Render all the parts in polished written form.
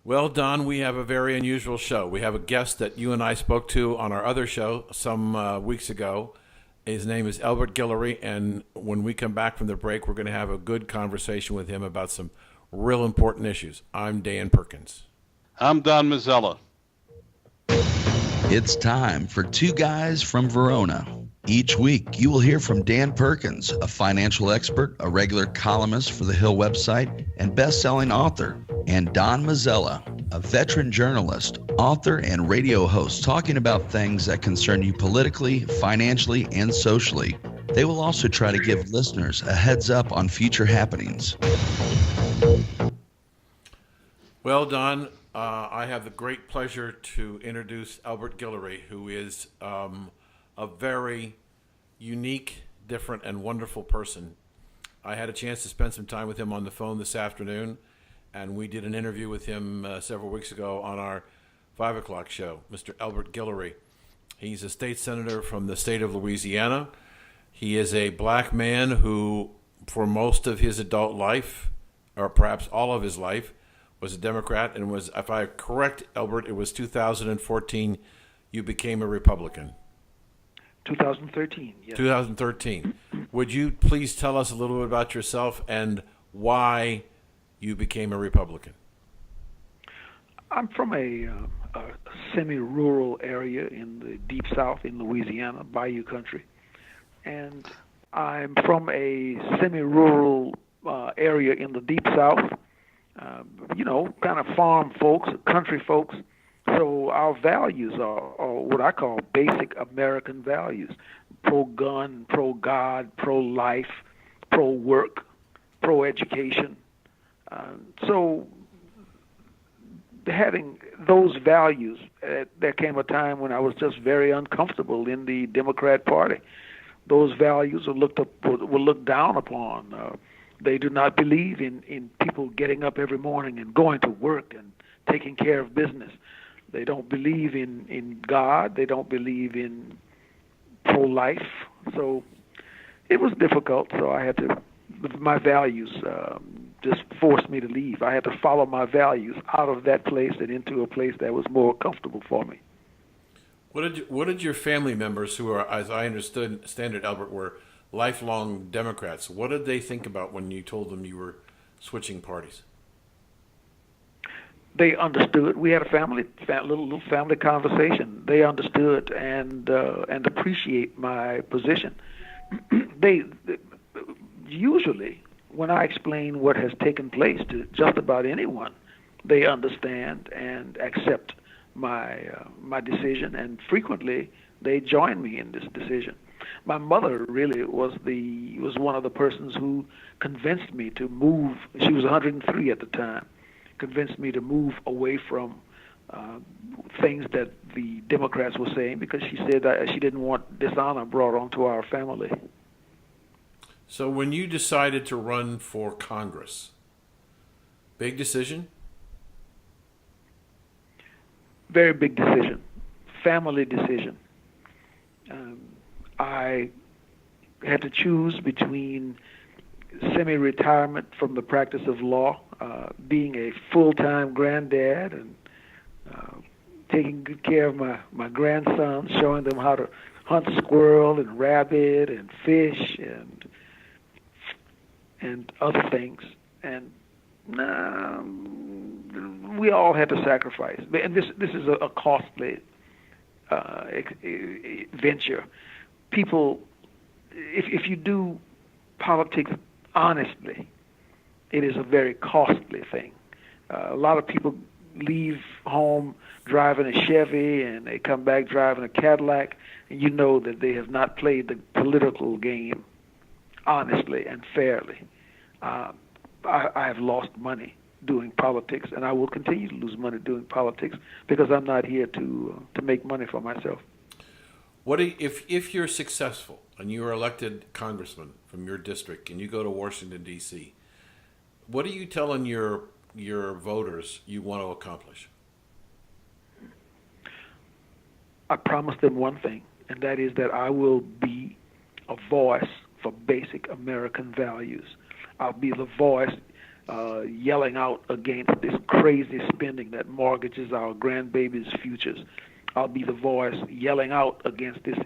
Well, Don, we have a very unusual show. We have a guest that you and I spoke to on our other show some weeks ago. His name is Elbert Guillory, and when we come back from the break, we're going to have a good conversation with him about some real important issues. I'm Dan Perkins. I'm Don Mazzella. It's time for Two Guys from Verona. Each week, you will hear from Dan Perkins, a financial expert, a regular columnist for the Hill website, and best-selling author, and Don Mazzella, a veteran journalist, author, and radio host, talking about things that concern you politically, financially, and socially. They will also try to give listeners a heads up on future happenings. Well, Don, I have the great pleasure to introduce Elbert Guillory, who is a very unique, different, and wonderful person. I had a chance to spend some time with him on the phone this afternoon, and we did an interview with him several weeks ago on our 5 o'clock show, Mr. Elbert Guillory. He's a state senator from the state of Louisiana. He is a black man who, for most of his adult life, or perhaps all of his life, was a Democrat, and was, if I correct, Elbert, it was 2014 you became a Republican. 2013, yes. 2013. Would you please tell us a little bit about yourself and why you became a Republican? I'm from a semi-rural area in the deep south in Louisiana, Bayou country. And I'm from a semi-rural area in the deep south, kind of farm folks, country folks. So our values are what I call basic American values: pro-gun, pro-God, pro-life, pro-work, pro-education. So having those values, there came a time when I was just very uncomfortable in the Democrat Party. Those values were looked down upon. They do not believe in people getting up every morning and going to work and taking care of business. They don't believe in God. They don't believe in pro-life. So it was difficult. So I had to, my values just forced me to leave. I had to follow my values out of that place and into a place that was more comfortable for me. What did your family members, who are, as I understood, it, Albert, were lifelong Democrats, what did they think about when you told them you were switching parties? They understood. We had a little family conversation. They understood and appreciate my position. They usually, when I explain what has taken place to just about anyone, they understand and accept my decision, and frequently they join me in this decision. My mother really was one of the persons who convinced me to move. She was 103 at the time. Convinced me to move away from things that the Democrats were saying, because she said that she didn't want dishonor brought onto our family. So when you decided to run for Congress, big decision? Very big decision. Family decision. I had to choose between semi-retirement from the practice of law, being a full-time granddad, and taking good care of my grandsons, showing them how to hunt squirrel and rabbit and fish and other things. And we all had to sacrifice. And this is a costly venture. People, if you do politics honestly, it is a very costly thing. A lot of people leave home driving a Chevy and they come back driving a Cadillac, and you know that they have not played the political game honestly and fairly. I have lost money doing politics, and I will continue to lose money doing politics because I'm not here to make money for myself. If you're successful and you are elected congressman from your district and you go to Washington, D.C., what are you telling your voters you want to accomplish? I promise them one thing, and that is that I will be a voice for basic American values. I'll be the voice. yelling out against this crazy spending that mortgages our grandbabies' futures. I'll be the voice yelling out against this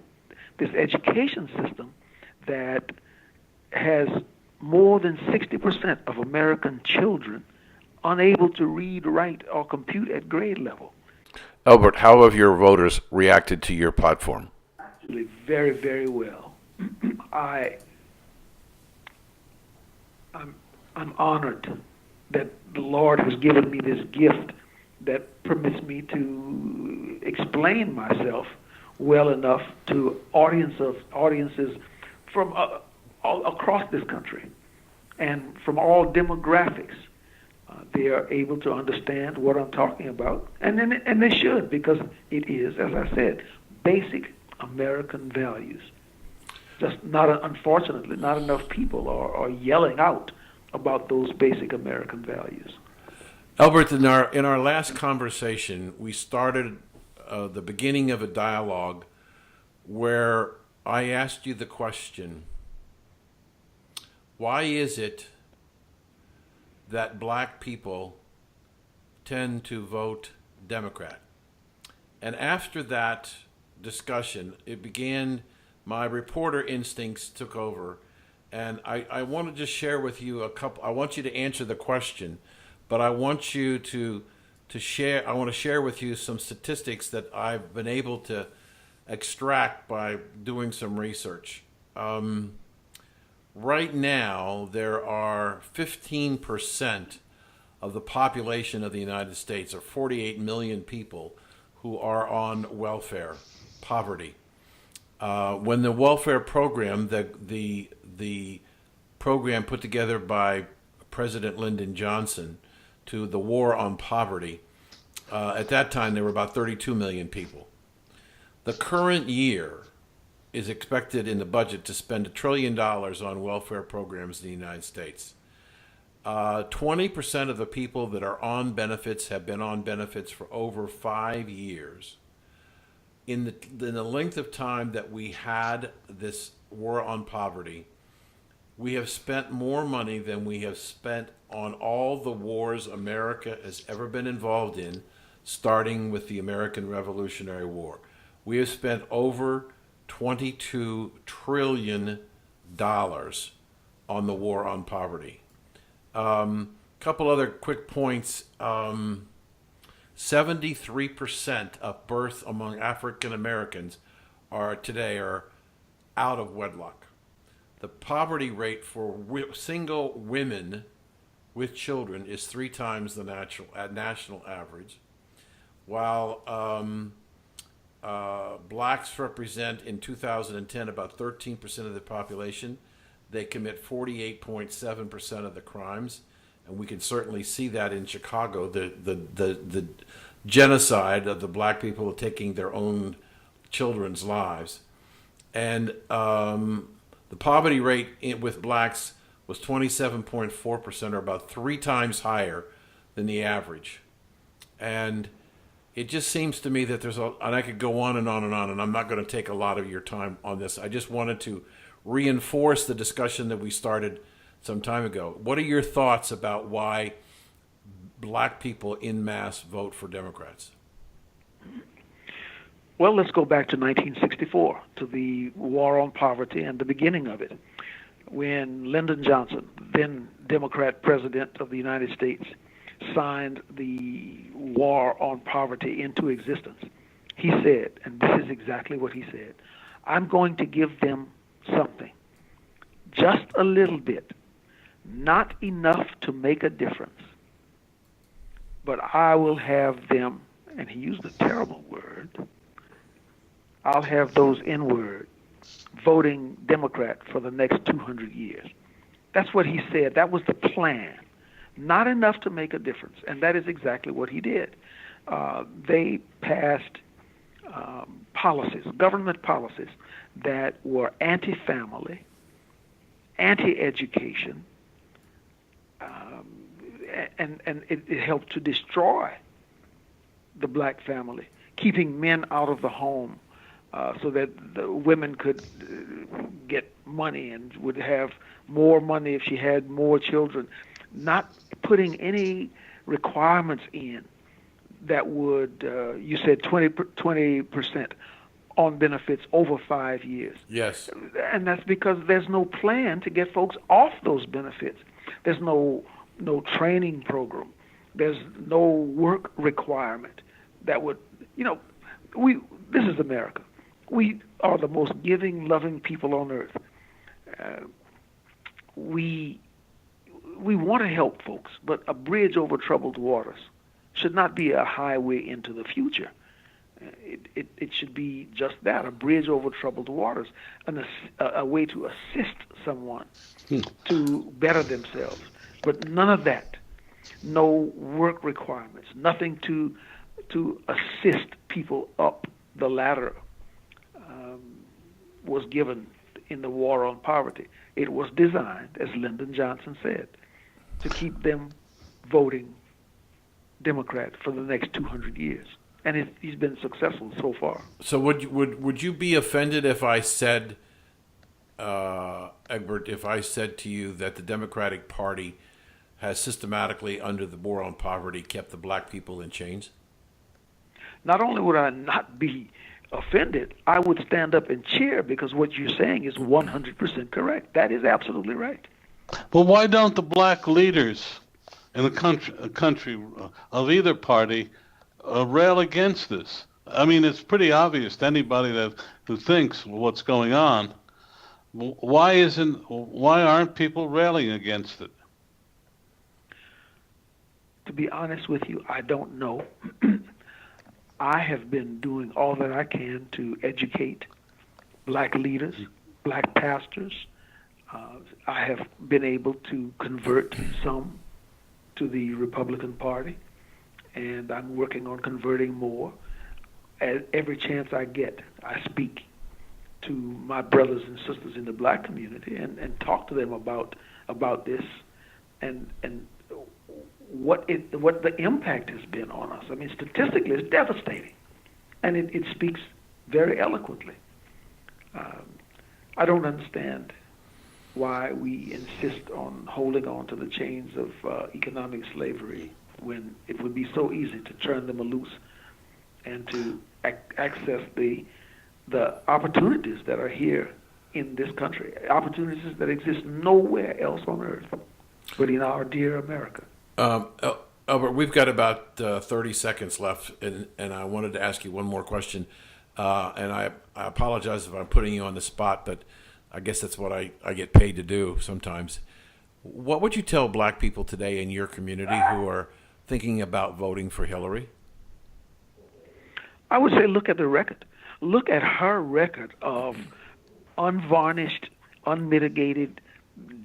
education system that has more than 60% of American children unable to read, write, or compute at grade level. Elbert, how have your voters reacted to your platform? Actually, very, very well. I'm honored that the Lord has given me this gift that permits me to explain myself well enough to audiences from all across this country and from all demographics. They are able to understand what I'm talking about, and they should, because it is, as I said, basic American values. Just unfortunately, not enough people are yelling out about those basic American values. Elbert, in our last conversation, we started the beginning of a dialogue where I asked you the question, why is it that black people tend to vote Democrat? And after that discussion, it began, my reporter instincts took over, and I want to just share with you I want you to answer the question, but I want you to share, I want to share with you some statistics that I've been able to extract by doing some research. Right now, there are 15% of the population of the United States, or 48 million people, who are on welfare, poverty. When the welfare program, the program put together by President Lyndon Johnson to the war on poverty, at that time there were about 32 million people. The current year is expected in the budget to spend $1 trillion on welfare programs in the United States. 20% of the people that are on benefits have been on benefits for over 5 years. In the length of time that we had this war on poverty, we have spent more money than we have spent on all the wars America has ever been involved in, starting with the American Revolutionary War. We have spent over $22 trillion on the war on poverty. Couple other quick points. 73% of births among African Americans today are out of wedlock. The poverty rate for single women with children is 3 times the national average, while blacks represent in 2010 about 13% of the population. They commit 48.7% of the crimes, and we can certainly see that in Chicago, the genocide of the black people taking their own children's lives. And the poverty rate with blacks was 27.4%, or about 3 times higher than the average. And it just seems to me that and I could go on and on and on, and I'm not going to take a lot of your time on this. I just wanted to reinforce the discussion that we started some time ago. What are your thoughts about why black people en masse vote for Democrats? Well, let's go back to 1964, to the war on poverty and the beginning of it, when Lyndon Johnson, then Democrat President of the United States, signed the war on poverty into existence. He said, and this is exactly what he said, I'm going to give them something, just a little bit, not enough to make a difference, but I will have them, and he used a terrible word, I'll have those N-word voting Democrat for the next 200 years. That's what he said. That was the plan. Not enough to make a difference, and that is exactly what he did. They passed policies, government policies, that were anti-family, anti-education, and it helped to destroy the black family, keeping men out of the home so that the women could get money and would have more money if she had more children. not putting any requirements in that would, you said 20% on benefits over 5 years. Yes. And that's because there's no plan to get folks off those benefits. There's no training program. There's no work requirement that would, this is America. We are the most giving, loving people on earth. We want to help folks, but a bridge over troubled waters should not be a highway into the future. It should be just that, a bridge over troubled waters, a way to assist someone to better themselves. But none of that, no work requirements, nothing to assist people up the ladder was given in the war on poverty. It was designed, as Lyndon Johnson said, to keep them voting Democrat for the next 200 years. And he's been successful so far. So would you be offended if I said, Egbert, if I said to you that the Democratic Party has systematically, under the war on poverty, kept the black people in chains? Not only would I not be offended, I would stand up and cheer, because what you're saying is 100% correct. That is absolutely right. Well, why don't the black leaders in the country of either party rail against this? I mean, it's pretty obvious to anybody who thinks what's going on. Why aren't people railing against it? To be honest with you, I don't know. I have been doing all that I can to educate black leaders, black pastors. I have been able to convert some to the Republican Party, and I'm working on converting more. At every chance I get, I speak to my brothers and sisters in the black community and talk to them about this and what the impact has been on us. I mean, statistically, it's devastating, and it speaks very eloquently. I don't understand why we insist on holding on to the chains of economic slavery when it would be so easy to turn them loose and to access the opportunities that are here in this country, opportunities that exist nowhere else on earth but in our dear America. Elbert, we've got about 30 seconds left, and I wanted to ask you one more question. And I apologize if I'm putting you on the spot, but I guess that's what I get paid to do sometimes. What would you tell black people today in your community who are thinking about voting for Hillary? I would say look at the record. Look at her record of unvarnished, unmitigated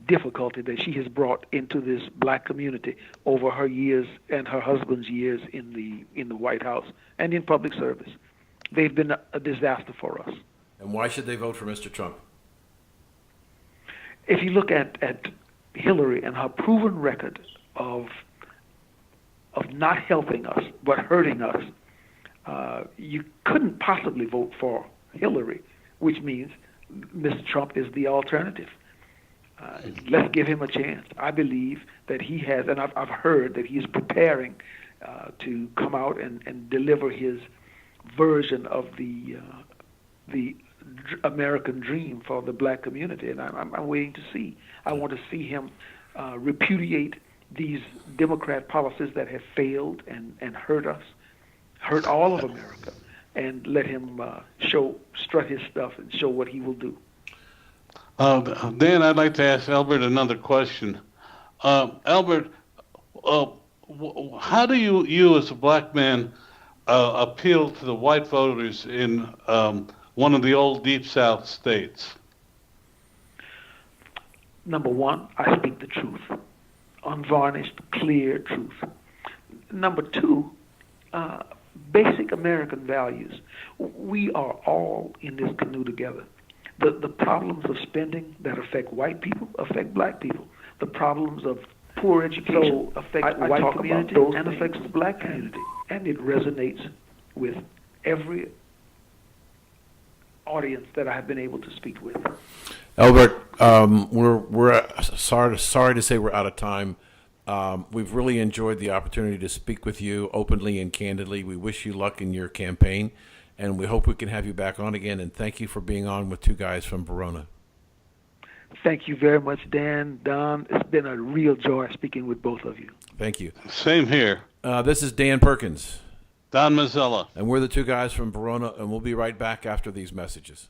difficulty that she has brought into this black community over her years and her husband's years in the White House and in public service. They've been a disaster for us. And why should they vote for Mr. Trump? If you look at Hillary and her proven record of not helping us but hurting us, you couldn't possibly vote for Hillary, which means Mr. Trump is the alternative. Let's give him a chance. I believe that he has, and I've heard that he's preparing to come out and deliver his version of the American dream for the black community, and I'm waiting to see. I want to see him repudiate these Democrat policies that have failed and hurt us, hurt all of America, and let him strut his stuff and show what he will do. Dan, I'd like to ask Elbert another question. Elbert, how do you as a black man appeal to the white voters in one of the old Deep South states? Number one, I speak the truth, unvarnished, clear truth. Number two, basic American values. We are all in this canoe together. The problems of spending that affect white people affect black people. The problems of poor education affect the white community and affects the black community. And it resonates with every audience that I have been able to speak with. Elbert, we're sorry to say we're out of time. We've really enjoyed the opportunity to speak with you openly and candidly. We wish you luck in your campaign, and we hope we can have you back on again. And thank you for being on with two guys from Verona. Thank you very much, Dan, Don. It's been a real joy speaking with both of you. Thank you. Same here. This is Dan Perkins. Don Mazzella. And we're the two guys from Verona, and we'll be right back after these messages.